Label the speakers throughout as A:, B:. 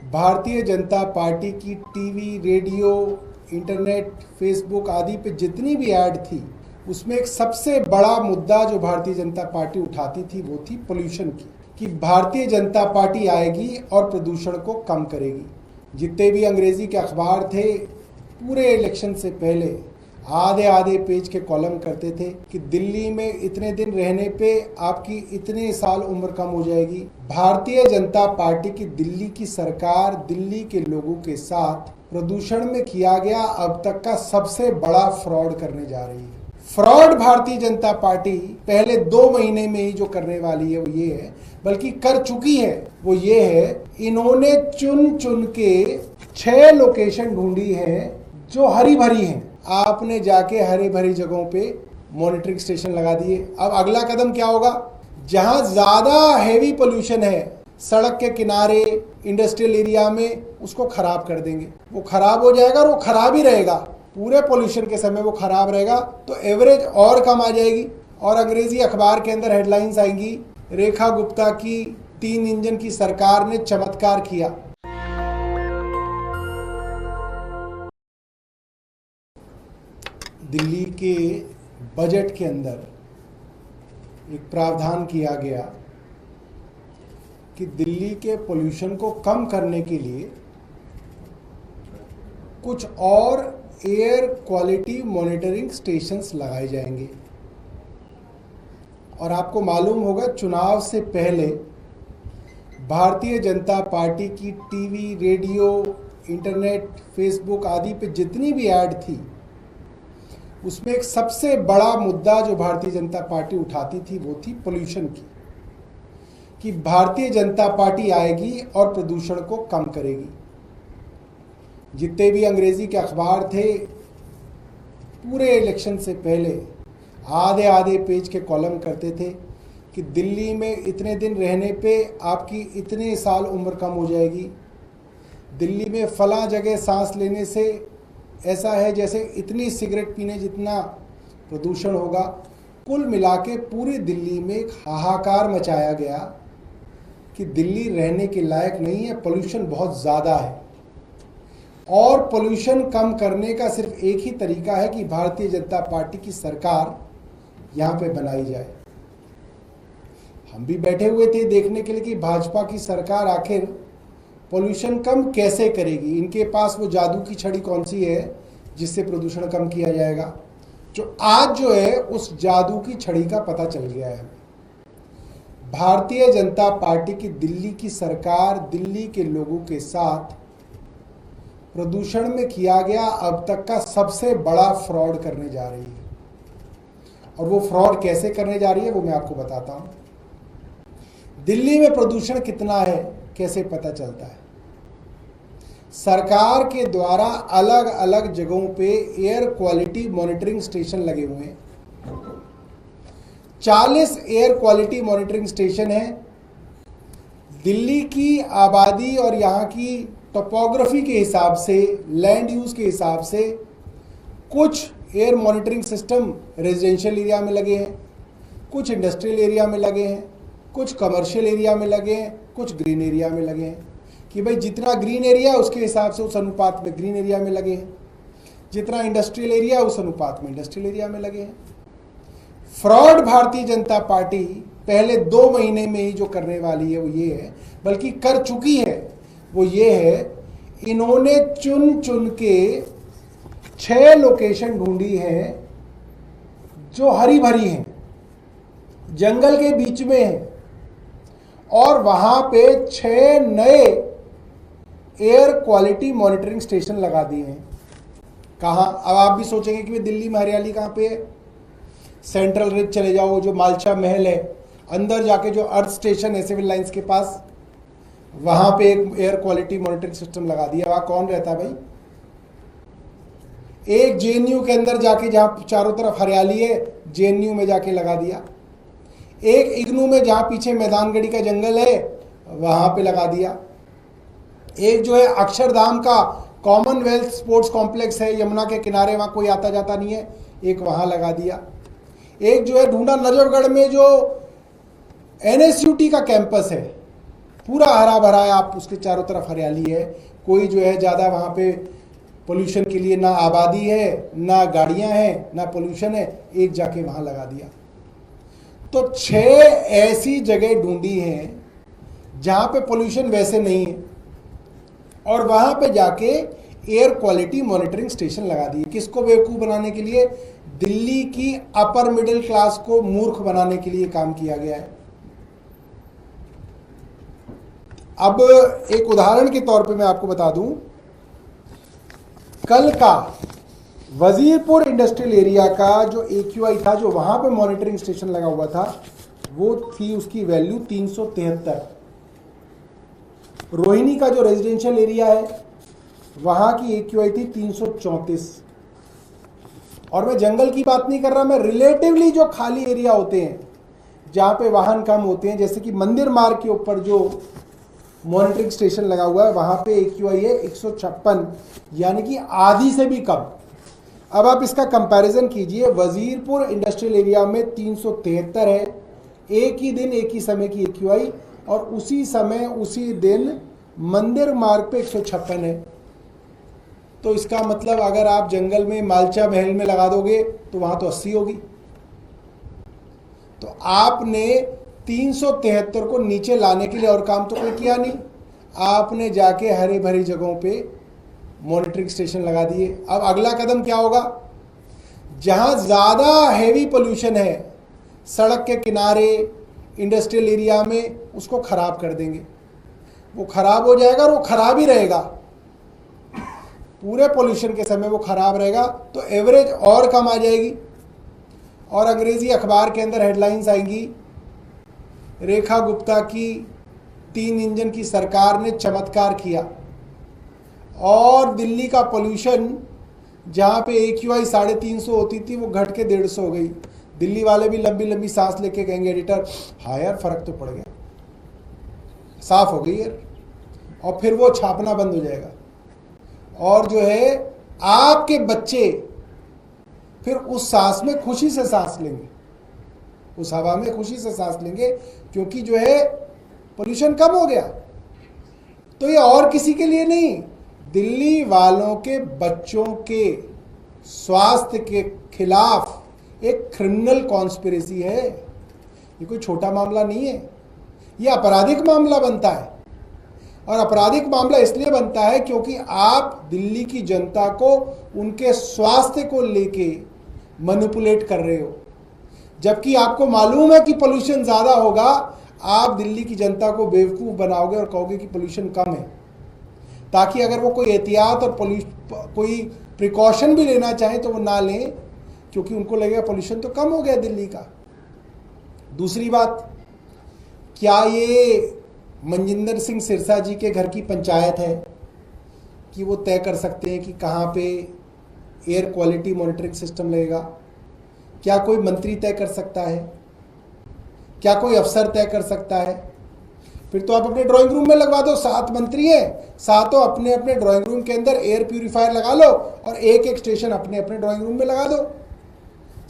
A: Bharatiya Janata party की TV, radio, internet, Facebook आदि पे जितनी भी ऐड थी, उसमें एक सबसे बड़ा मुद्दा जो भारतीय जनता पार्टी उठाती थी वो थी पोल्यूशन की, कि भारतीय जनता पार्टी आएगी और प्रदूषण को कम करेगी। जितने भी अंग्रेजी के अखबार थे पूरे इलेक्शन से पहले आधे आधे पेज के कॉलम करते थे कि दिल्ली में इतने दिन रहने पे आपकी इतने साल उम्र कम हो जाएगी। भारतीय जनता पार्टी की दिल्ली की सरकार दिल्ली के लोगों के साथ प्रदूषण में किया गया अब तक का सबसे बड़ा फ्रॉड करने जा रही है। फ्रॉड भारतीय जनता पार्टी पहले 2 महीने में ही जो करने वाली है वो ये है, बल्कि कर चुकी है वो ये है, इन्होंने चुन चुन के 6 लोकेशन ढूंढी है जो हरी भरी हैं। आपने जाके हरी भरी जगहों पे मॉनिटरिंग स्टेशन लगा दिए। अब अगला कदम क्या होगा? जहां ज्यादा हैवी पोल्यूशन है सड़क के किनारे, इंडस्ट्रियल एरिया में, उसको खराब कर देंगे। वो खराब हो जाएगा और वो खराब ही रहेगा पूरे पोल्यूशन के समय, वो खराब रहेगा तो एवरेज और कम आ जाएगी। और अंग्रेजी अखबार के अंदर हेडलाइंस आएंगी, रेखा गुप्ता की 3 इंजन की सरकार ने चमत्कार किया। दिल्ली के बजट के अंदर एक प्रावधान किया गया कि दिल्ली के पोल्यूशन को कम करने के लिए कुछ और एयर क्वालिटी मॉनिटरिंग स्टेशंस लगाए जाएंगे। और आपको मालूम होगा चुनाव से पहले भारतीय जनता पार्टी की टीवी, रेडियो, इंटरनेट, फेसबुक आदि पे जितनी भी ऐड थी, उसमें एक सबसे बड़ा मुद्दा जो भारतीय जनता पार्टी उठाती थी वो थी पोल्यूशन की, कि भारतीय जनता पार्टी आएगी और प्रदूषण को कम करेगी। जितने भी अंग्रेजी के अखबार थे पूरे इलेक्शन से पहले आधे आधे पेज के कॉलम करते थे कि दिल्ली में इतने दिन रहने पे आपकी इतने साल उम्र कम हो जाएगी। दिल्ली में फला जगह सांस लेने से ऐसा है जैसे इतनी सिगरेट पीने जितना प्रदूषण होगा। कुल मिला के पूरी दिल्ली में एक हाहाकार मचाया गया कि दिल्ली रहने के लायक नहीं है, पोल्यूशन बहुत ज़्यादा है। और पोल्यूशन कम करने का सिर्फ एक ही तरीका है कि भारतीय जनता पार्टी की सरकार यहाँ पे बनाई जाए। हम भी बैठे हुए थे देखने के लिए कि भाजपा की सरकार आखिर पोल्यूशन कम कैसे करेगी। इनके पास वो जादू की छड़ी कौन सी है जिससे प्रदूषण कम किया जाएगा। जो आज जो है उस जादू की छड़ी का पता चल गया है। भारतीय जनता पार्टी की दिल्ली की सरकार दिल्ली के लोगों के साथ प्रदूषण में किया गया अब तक का सबसे बड़ा फ्रॉड करने जा रही है। और वो फ्रॉड कैसे करने जा रही है वो मैं आपको बताता हूं। दिल्ली में प्रदूषण कितना है कैसे पता चलता है? सरकार के द्वारा अलग अलग जगहों पे एयर क्वालिटी मॉनिटरिंग स्टेशन लगे हुए हैं। 40 एयर क्वालिटी मॉनिटरिंग स्टेशन है। दिल्ली की आबादी और यहाँ की टोपोग्राफी के हिसाब से, लैंड यूज के हिसाब से कुछ air monitoring system residential area में लगे हैं, कुछ इंडस्ट्रियल एरिया में लगे हैं, कुछ कमर्शियल एरिया में लगे हैं, कुछ ग्रीन एरिया में लगे हैं। कि भाई जितना ग्रीन एरिया उसके हिसाब से उस अनुपात में ग्रीन एरिया में लगे हैं, जितना इंडस्ट्रियल एरिया उस अनुपात में इंडस्ट्रियल एरिया में लगे हैं। फ्रॉड भारतीय जनता पार्टी पहले 2 महीने में ही जो करने वाली है वो ये है, बल्कि कर चुकी है वो ये है, इन्होंने चुन चुन के 6 लोकेशन ढूंढी है जो हरी भरी हैं, जंगल के बीच में है। और वहां पे 6 नए एयर क्वालिटी मॉनिटरिंग स्टेशन लगा दिए हैं। कहाँ? अब आप भी सोचेंगे कि दिल्ली में हरियाली कहाँ पे है? सेंट्रल रिज चले जाओ, जो मालशा महल है, अंदर जाके जो अर्थ स्टेशन है सिविल लाइंस के पास, वहां पे एक एयर क्वालिटी मॉनिटरिंग सिस्टम लगा दिया। वहां कौन रहता है भाई? एक जेएनयू के अंदर जाके जहां चारों तरफ हरियाली है, जेएनयू में जाके लगा दिया। एक इग्नू में जहां पीछे मैदानगढ़ी का जंगल है वहां पे लगा दिया। एक जो है अक्षरधाम का कॉमनवेल्थ स्पोर्ट्स कॉम्प्लेक्स है यमुना के किनारे, वहां कोई आता जाता नहीं है, एक वहां लगा दिया। एक जो है ढूंढा नजफगढ़ में जो एनएसयूटी का कैंपस है, पूरा हरा भरा है, आप उसके चारों तरफ हरियाली है, कोई जो है ज़्यादा वहाँ पे पोल्यूशन के लिए ना आबादी है, ना गाड़ियाँ हैं, ना पोल्यूशन है, एक जाके वहाँ लगा दिया। तो 6 ऐसी जगह ढूंढी हैं जहाँ पे पोल्यूशन वैसे नहीं है और वहाँ पे जाके एयर क्वालिटी मॉनिटरिंग स्टेशन लगा दिए। किसको बेवकूफ़ बनाने के लिए? दिल्ली की अपर मिडिल क्लास को मूर्ख बनाने के लिए काम किया गया है। अब एक उदाहरण के तौर पे मैं आपको बता दूं, कल का वजीरपुर इंडस्ट्रियल एरिया का जो AQI था, जो वहां पे मॉनिटरिंग स्टेशन लगा हुआ था, वो थी उसकी वैल्यू 373। रोहिणी का जो रेजिडेंशियल एरिया है वहां की AQI थी 334। और मैं जंगल की बात नहीं कर रहा, मैं रिलेटिवली जो खाली एरिया होते हैं जहां पे वाहन कम होते हैं, जैसे कि मंदिर मार्ग के ऊपर जो मॉनिटरिंग स्टेशन लगा हुआ है वहां पे AQI है 156, यानी कि आधी से भी कम। अब आप इसका कंपैरिजन कीजिए, वजीरपुर इंडस्ट्रियल एरिया में 373 है, एक ही दिन एक ही समय की AQI, और उसी समय उसी दिन मंदिर मार्ग पे 156 है। तो इसका मतलब अगर आप जंगल में मालचा महल में लगा दोगे तो वहां तो 80 होगी। तो आपने 373 को नीचे लाने के लिए और काम तो कोई किया नहीं, आपने जाके हरे भरी जगहों पे मॉनिटरिंग स्टेशन लगा दिए। अब अगला कदम क्या होगा? जहां ज़्यादा हैवी पोल्यूशन है सड़क के किनारे, इंडस्ट्रियल एरिया में, उसको खराब कर देंगे। वो खराब हो जाएगा और वो खराब ही रहेगा, पूरे पोल्यूशन के समय वो खराब रहेगा, तो एवरेज और कम आ जाएगी। और अंग्रेजी अखबार के अंदर हेडलाइंस आएंगी, रेखा गुप्ता की 3 इंजन की सरकार ने चमत्कार किया। और दिल्ली का पोल्यूशन जहाँ पे AQI 350 होती थी वो घट के 150 हो गई। दिल्ली वाले भी लंबी लंबी सांस लेके कहेंगे, एडिटर हाँ यार फर्क तो पड़ गया, साफ हो गई यार, और फिर वो छापना बंद हो जाएगा। और जो है आपके बच्चे फिर उस सांस में खुशी से सांस लेंगे, उस हवा में खुशी से सांस लेंगे, क्योंकि जो है पोल्यूशन कम हो गया। तो ये और किसी के लिए नहीं, दिल्ली वालों के बच्चों के स्वास्थ्य के खिलाफ एक क्रिमिनल कॉन्स्पिरेसी है। ये कोई छोटा मामला नहीं है, ये आपराधिक मामला बनता है। और आपराधिक मामला इसलिए बनता है क्योंकि आप दिल्ली की जनता को उनके स्वास्थ्य को लेके मैनिपुलेट कर रहे हो, जबकि आपको मालूम है कि पोल्यूशन ज़्यादा होगा। आप दिल्ली की जनता को बेवकूफ़ बनाओगे और कहोगे कि पोल्यूशन कम है, ताकि अगर वो कोई एहतियात और कोई प्रिकॉशन भी लेना चाहें तो वो ना लें, क्योंकि उनको लगेगा पोल्यूशन तो कम हो गया दिल्ली का। दूसरी बात, क्या ये मनजिंदर सिंह सिरसा जी के घर की पंचायत है कि वो तय कर सकते हैं कि कहाँ पे एयर क्वालिटी मॉनिटरिंग सिस्टम लगेगा? क्या कोई मंत्री तय कर सकता है? क्या कोई अफसर तय कर सकता है? फिर तो आप अपने ड्राइंग रूम में लगवा दो, 7 मंत्री हैं, सातों अपने अपने ड्राइंग रूम के अंदर एयर प्यूरीफायर लगा लो और एक एक स्टेशन अपने अपने ड्राइंग रूम में लगा दो।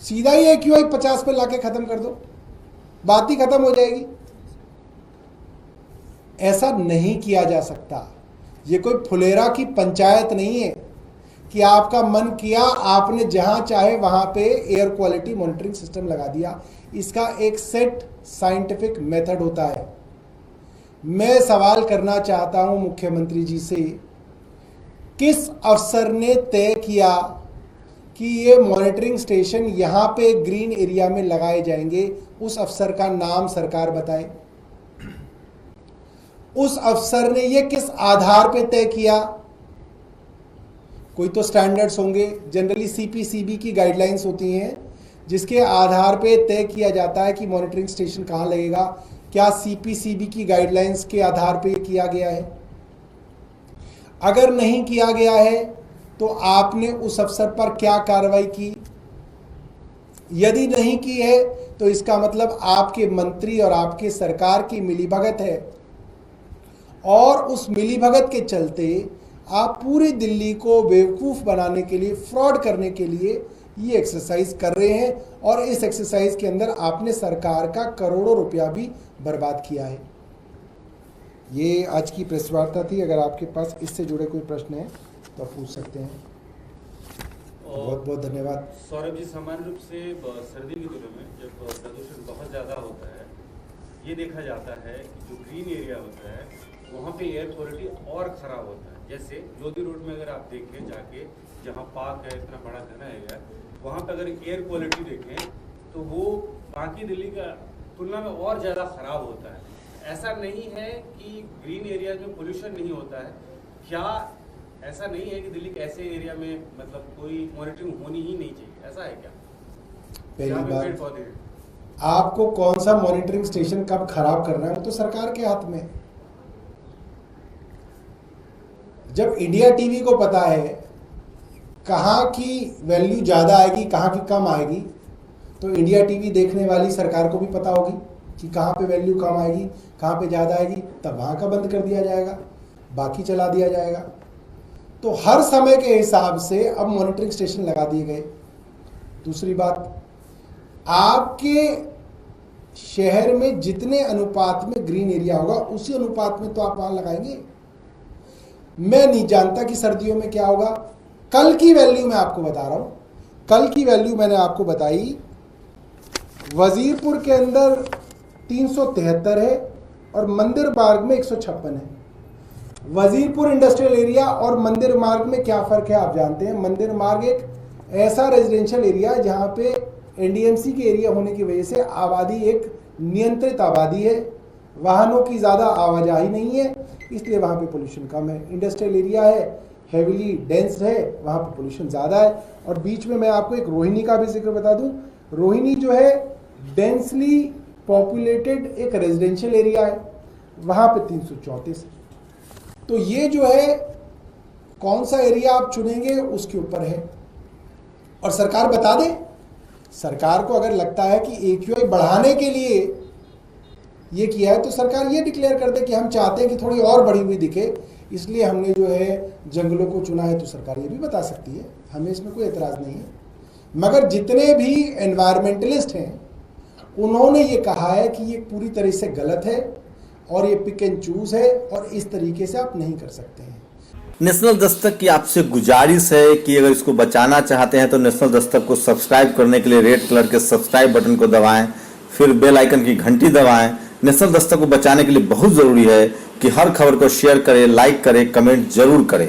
A: सीधा ही AQI 50 पे लाके खत्म कर दो, बात ही खत्म हो जाएगी। ऐसा नहीं किया जा सकता। ये कोई फुलेरा की पंचायत नहीं है कि आपका मन किया आपने जहां चाहे वहां पे एयर क्वालिटी मॉनिटरिंग सिस्टम लगा दिया। इसका एक सेट साइंटिफिक मेथड होता है। मैं सवाल करना चाहता हूं मुख्यमंत्री जी से, किस अफसर ने तय किया कि ये मॉनिटरिंग स्टेशन यहां पे ग्रीन एरिया में लगाए जाएंगे? उस अफसर का नाम सरकार बताए। उस अफसर ने ये किस आधार पे तय किया? कोई तो स्टैंडर्ड्स होंगे, जनरली CPCB की गाइडलाइंस होती हैं जिसके आधार पे तय किया जाता है कि मॉनिटरिंग स्टेशन कहाँ लगेगा। क्या CPCB की गाइडलाइंस के आधार पे किया गया है? अगर नहीं किया गया है तो आपने उस अफसर पर क्या कार्रवाई की? यदि नहीं की है तो इसका मतलब आपके मंत्री और आपके सरकार की मिलीभगत है, और उस मिलीभगत के चलते आप पूरी दिल्ली को बेवकूफ़ बनाने के लिए, फ्रॉड करने के लिए ये एक्सरसाइज कर रहे हैं। और इस एक्सरसाइज के अंदर आपने सरकार का करोड़ों रुपया भी बर्बाद किया है। ये आज की प्रेस वार्ता थी। अगर आपके पास इससे जुड़े कोई प्रश्न है तो आप पूछ सकते हैं। बहुत बहुत धन्यवाद।
B: सौरभ जी, सामान्य रूप से सर्दी के दिनों में जब प्रदूषण बहुत ज़्यादा होता है, ये देखा जाता है कि जो ग्रीन एरिया होता है वहाँ पे एयर क्वालिटी और ख़राब होता है। जैसे लोधी रोड में अगर आप देखें जाके, जहाँ पार्क है, इतना बड़ा घना एरिया, वहाँ पे अगर एयर क्वालिटी देखें तो वो बाकी दिल्ली का तुलना में और ज़्यादा ख़राब होता है। ऐसा नहीं है कि ग्रीन एरिया में पोल्यूशन नहीं होता है, क्या ऐसा नहीं है कि दिल्ली के ऐसे एरिया में मतलब कोई मॉनिटरिंग होनी ही नहीं चाहिए, ऐसा है क्या?
A: पहली बात, आपको कौन सा मॉनिटरिंग स्टेशन कब खराब करना है वो तो सरकार के हाथ में है। जब इंडिया टीवी को पता है कहाँ की वैल्यू ज़्यादा आएगी, कहाँ की कम आएगी, तो इंडिया टीवी देखने वाली सरकार को भी पता होगी कि कहाँ पे वैल्यू कम आएगी, कहाँ पे ज़्यादा आएगी, तब वहाँ का बंद कर दिया जाएगा, बाकी चला दिया जाएगा। तो हर समय के हिसाब से अब मॉनिटरिंग स्टेशन लगा दिए गए। दूसरी बात, आपके शहर में जितने अनुपात में ग्रीन एरिया होगा उसी अनुपात में तो आप वहाँ लगाएंगे। मैं नहीं जानता कि सर्दियों में क्या होगा। कल की वैल्यू मैं आपको बता रहा हूँ, कल की वैल्यू मैंने आपको बताई, वजीरपुर के अंदर 373 है और मंदिर मार्ग में 156 है। वजीरपुर इंडस्ट्रियल एरिया और मंदिर मार्ग में क्या फ़र्क है आप जानते हैं। मंदिर मार्ग एक ऐसा रेजिडेंशियल एरिया है जहाँ पे एनडीएमसी के एरिया होने की वजह से आबादी एक नियंत्रित आबादी है, वाहनों की ज़्यादा आवाजाही नहीं है, इसलिए वहाँ पे पोल्यूशन कम है। इंडस्ट्रियल एरिया है, हेविली डेंस है, वहाँ पे पोल्यूशन ज़्यादा है। और बीच में मैं आपको एक रोहिणी का भी जिक्र बता दूँ। रोहिणी जो है डेंसली पॉपुलेटेड एक रेजिडेंशियल एरिया है, वहाँ पे 334 है। तो ये जो है कौन सा एरिया आप चुनेंगे उसके ऊपर है। और सरकार बता दे, सरकार को अगर लगता है कि AQI बढ़ाने के लिए ये किया है तो सरकार ये डिक्लेयर कर दे कि हम चाहते हैं कि थोड़ी और बढ़ी हुई दिखे, इसलिए हमने जो है जंगलों को चुना है, तो सरकार ये भी बता सकती है, हमें इसमें कोई एतराज़ नहीं है। मगर जितने भी एनवायरमेंटलिस्ट हैं उन्होंने ये कहा है कि ये पूरी तरह से गलत है और ये पिक एंड चूज है और इस तरीके से आप नहीं कर सकते हैं।
C: नेशनल दस्तक की आपसे गुजारिश है कि अगर इसको बचाना चाहते हैं तो नेशनल दस्तक को सब्सक्राइब करने के लिए रेड कलर के सब्सक्राइब बटन को दबाएं, फिर बेल आइकन की घंटी दबाएं। नेशनल दस्तक को बचाने के लिए बहुत जरूरी है कि हर खबर को शेयर करें, लाइक करें, कमेंट जरूर करें।